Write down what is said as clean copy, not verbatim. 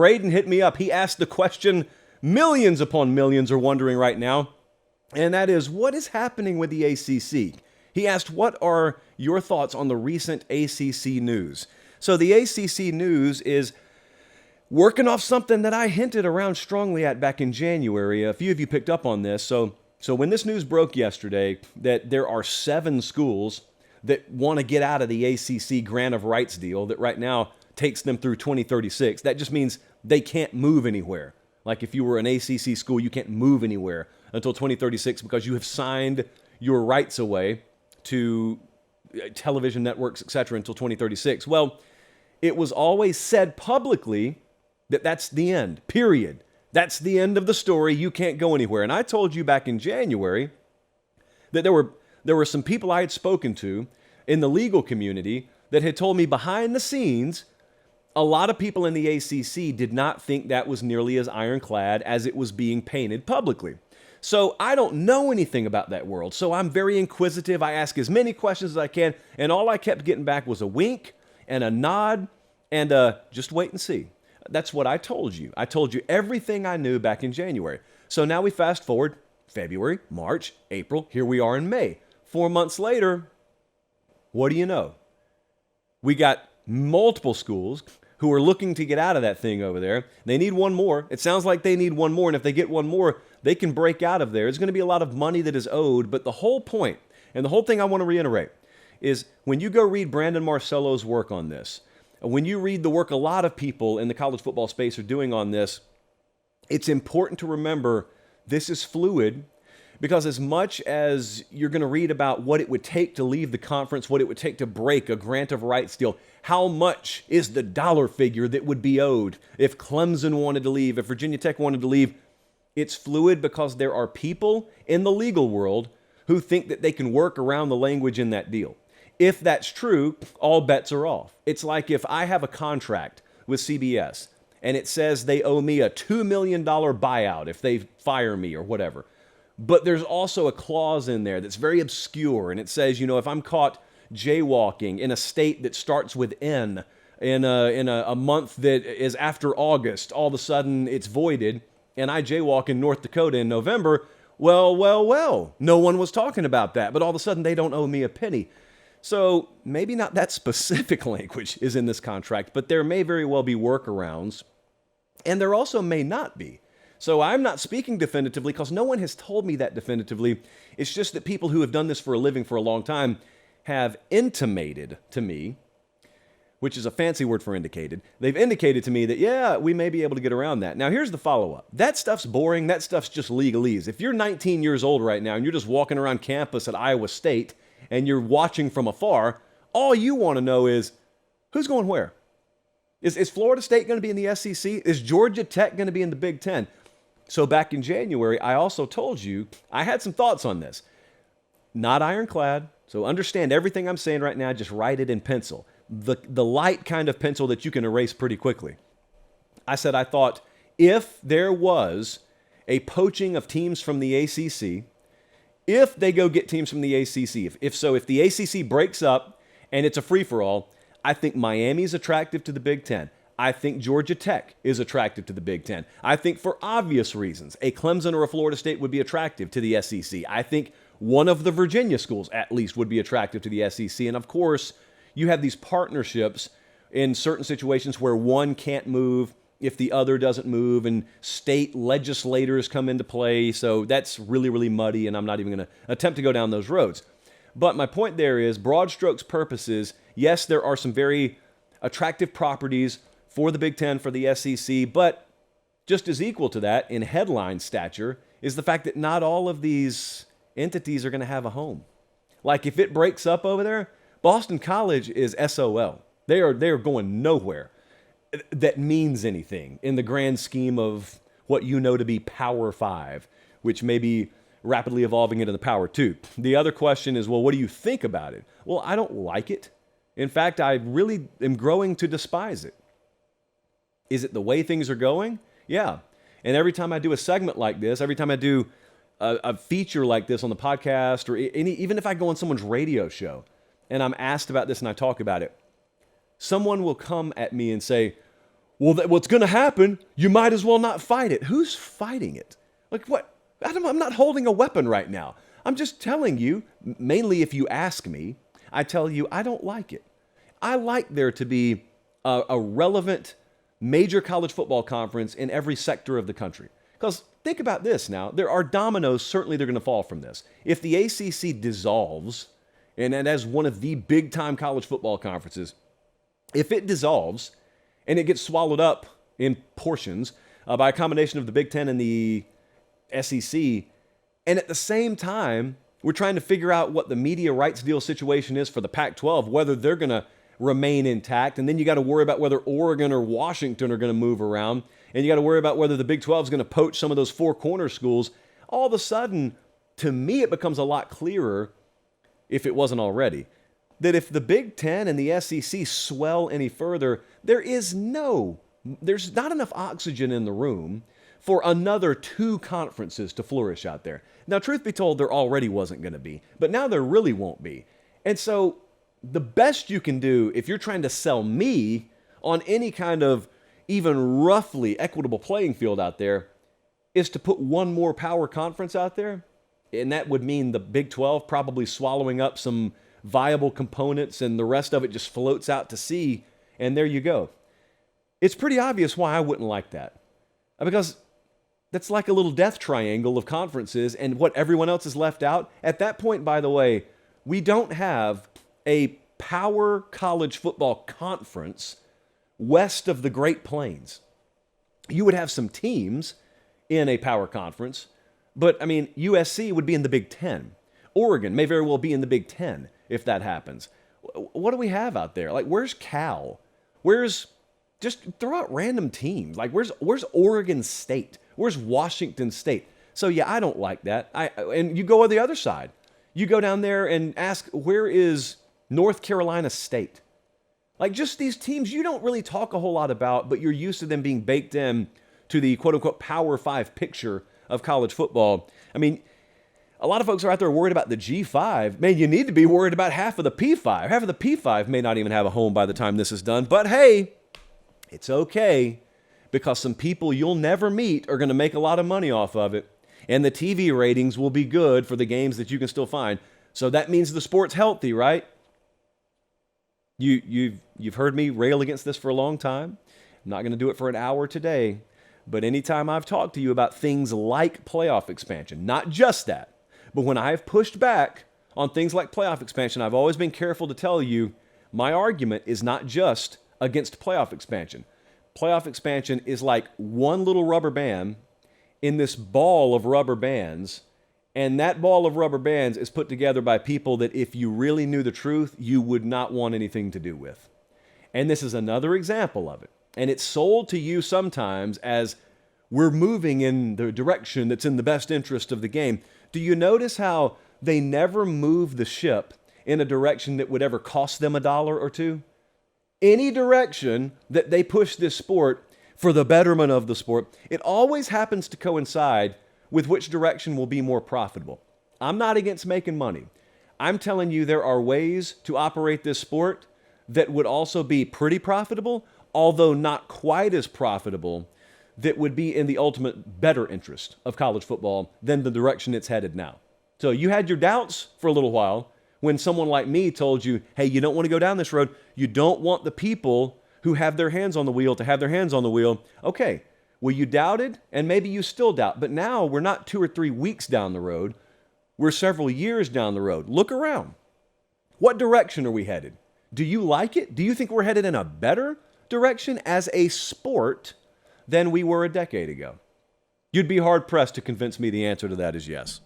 Braden hit me up. He asked the question millions upon millions are wondering right now, and that is, what is happening with the ACC? He asked, what are your thoughts on the recent ACC news? So the ACC news is working off something that I hinted around strongly at back in January. A few of you picked up on this. So when this news broke yesterday that there are 7 schools that want to get out of the ACC grant of rights deal that right now takes them through 2036, that just means they can't move anywhere. Like if you were an ACC school, you can't move anywhere until 2036 because you have signed your rights away to television networks, etc., until 2036. Well, it was always said publicly that that's the end, period. That's the end of the story. You can't go anywhere. And I told you back in January that there were some people I had spoken to in the legal community that had told me behind the scenes, a lot of people in the ACC did not think that was nearly as ironclad as it was being painted publicly. So I don't know anything about that world. So I'm very inquisitive. I ask as many questions as I can. And all I kept getting back was a wink and a nod and just wait and see. That's what I told you. I told you everything I knew back in January. So now we fast forward February, March, April. Here we are in May. 4 months later, what do you know? We got multiple schools who are looking to get out of that thing over there. They need one more. It sounds like they need one more. And if they get one more, they can break out of there. There's going to be a lot of money that is owed. But the whole point, and the whole thing I want to reiterate, is when you go read Brandon Marcello's work on this, when you read the work a lot of people in the college football space are doing on this, it's important to remember this is fluid, because as much as you're going to read about what it would take to leave the conference, what it would take to break a grant of rights deal, how much is the dollar figure that would be owed if Clemson wanted to leave, if Virginia Tech wanted to leave, it's fluid because there are people in the legal world who think that they can work around the language in that deal. If that's true, all bets are off. It's like if I have a contract with CBS and it says they owe me a $2 million buyout if they fire me or whatever. But there's also a clause in there that's very obscure, and it says, if I'm caught jaywalking in a state that starts with N in a month that is after August, all of a sudden it's voided, and I jaywalk in North Dakota in November, well, no one was talking about that, but all of a sudden they don't owe me a penny. So maybe not that specific language is in this contract, but there may very well be workarounds, and there also may not be. So I'm not speaking definitively because no one has told me that definitively. It's just that people who have done this for a living for a long time have intimated to me, which is a fancy word for indicated. They've indicated to me that, yeah, we may be able to get around that. Now, here's the follow-up. That stuff's boring. That stuff's just legalese. If you're 19 years old right now and you're just walking around campus at Iowa State and you're watching from afar, all you want to know is, who's going where? Is Florida State going to be in the SEC? Is Georgia Tech going to be in the Big Ten? So back in January, I also told you I had some thoughts on this. Not ironclad, so understand everything I'm saying right now, just write it in pencil. The light kind of pencil that you can erase pretty quickly. I said I thought if there was a poaching of teams from the ACC, if they go get teams from the ACC, if the ACC breaks up and it's a free-for-all, I think Miami's attractive to the Big Ten. I think Georgia Tech is attractive to the Big Ten. I think for obvious reasons, a Clemson or a Florida State would be attractive to the SEC. I think one of the Virginia schools, at least, would be attractive to the SEC. And of course, you have these partnerships in certain situations where one can't move if the other doesn't move, and state legislators come into play. So that's really, really muddy, and I'm not even going to attempt to go down those roads. But my point there is, broad strokes purposes, yes, there are some very attractive properties for the Big Ten, for the SEC, but just as equal to that in headline stature is the fact that not all of these entities are going to have a home. Like if it breaks up over there, Boston College is SOL. They are going nowhere that means anything in the grand scheme of what you know to be Power 5, which may be rapidly evolving into the Power 2. The other question is, well, what do you think about it? Well, I don't like it. In fact, I really am growing to despise it. Is it the way things are going? Yeah. And every time I do a segment like this, every time I do a feature like this on the podcast, or even if I go on someone's radio show and I'm asked about this and I talk about it, someone will come at me and say, well, what's going to happen, you might as well not fight it. Who's fighting it? Like what? I'm not holding a weapon right now. I'm just telling you, mainly if you ask me, I tell you I don't like it. I like there to be a relevant major college football conference in every sector of the country. Because think about this now. There are dominoes, certainly they're going to fall from this. If the ACC dissolves, and as one of the big-time college football conferences, if it dissolves and it gets swallowed up in portions by a combination of the Big Ten and the SEC, and at the same time, we're trying to figure out what the media rights deal situation is for the Pac-12, whether they're going to remain intact, and then you got to worry about whether Oregon or Washington are going to move around, and you got to worry about whether the Big 12 is going to poach some of those four corner schools. All of a sudden, to me, it becomes a lot clearer, if it wasn't already, that if the Big Ten and the SEC swell any further, there's not enough oxygen in the room for another two conferences to flourish out there. Now, truth be told, there already wasn't going to be, but now there really won't be. And so the best you can do if you're trying to sell me on any kind of even roughly equitable playing field out there is to put one more power conference out there. And that would mean the Big 12 probably swallowing up some viable components and the rest of it just floats out to sea. And there you go. It's pretty obvious why I wouldn't like that. Because that's like a little death triangle of conferences and what everyone else is left out. At that point, by the way, we don't have a power college football conference west of the Great Plains. You would have some teams in a power conference, but I mean, USC would be in the Big Ten. Oregon may very well be in the Big Ten if that happens. What do we have out there? Like, where's Cal? Just throw out random teams. Like, where's Oregon State? Where's Washington State? So yeah, I don't like that. And you go on the other side. You go down there and ask, where is North Carolina State? Like, just these teams you don't really talk a whole lot about, but you're used to them being baked in to the quote-unquote Power 5 picture of college football. I mean, a lot of folks are out there worried about the G5. Man, you need to be worried about half of the P5. Half of the P5 may not even have a home by the time this is done. But hey, it's okay, because some people you'll never meet are going to make a lot of money off of it. And the TV ratings will be good for the games that you can still find. So that means the sport's healthy, right? You've heard me rail against this for a long time. I'm not going to do it for an hour today. But anytime I've talked to you about things like playoff expansion, not just that, but when I've pushed back on things like playoff expansion, I've always been careful to tell you my argument is not just against playoff expansion. Playoff expansion is like one little rubber band in this ball of rubber bands, and that ball of rubber bands is put together by people that if you really knew the truth, you would not want anything to do with. And this is another example of it. And it's sold to you sometimes as we're moving in the direction that's in the best interest of the game. Do you notice how they never move the ship in a direction that would ever cost them $1 or $2? Any direction that they push this sport for the betterment of the sport, it always happens to coincide with which direction will be more profitable. I'm not against making money. I'm telling you there are ways to operate this sport that would also be pretty profitable, although not quite as profitable, that would be in the ultimate better interest of college football than the direction it's headed now. So you had your doubts for a little while when someone like me told you, hey, you don't want to go down this road. You don't want the people who have their hands on the wheel to have their hands on the wheel. Okay, well, you doubted, and maybe you still doubt. But now we're not 2 or 3 weeks down the road. We're several years down the road. Look around. What direction are we headed? Do you like it? Do you think we're headed in a better direction as a sport than we were a decade ago? You'd be hard-pressed to convince me the answer to that is yes.